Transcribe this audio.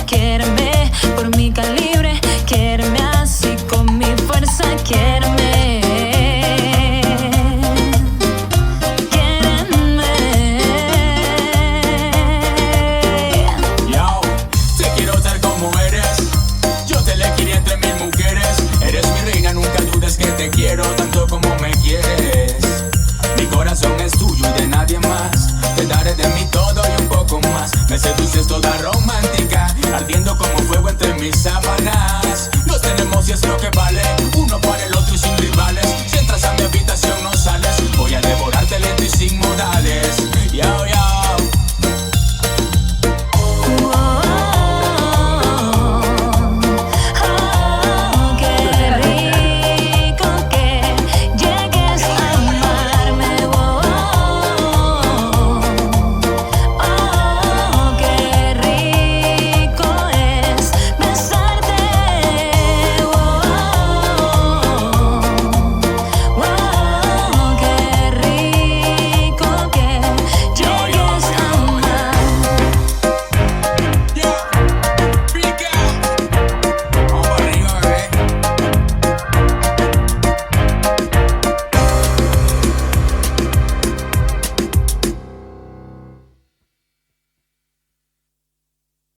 quiéreme por mi calibre, quiéreme así con mi fuerza, quiéreme. Yo, te quiero tal como eres, yo te elegiría entre mil mujeres. Eres mi reina, nunca dudes que te quiero tanto como me quieres. Mi corazón es tuyo y de nadie más. Te daré de mí todo y un poco más. Me seduces toda romántica, ardiendo como fuego entre mis sábanas. Nos tenemos y es lo que vale, uno para el otro y sin rivales. Si entras a mi habitación no sales, voy a devorarte lento y sin modales. Yo,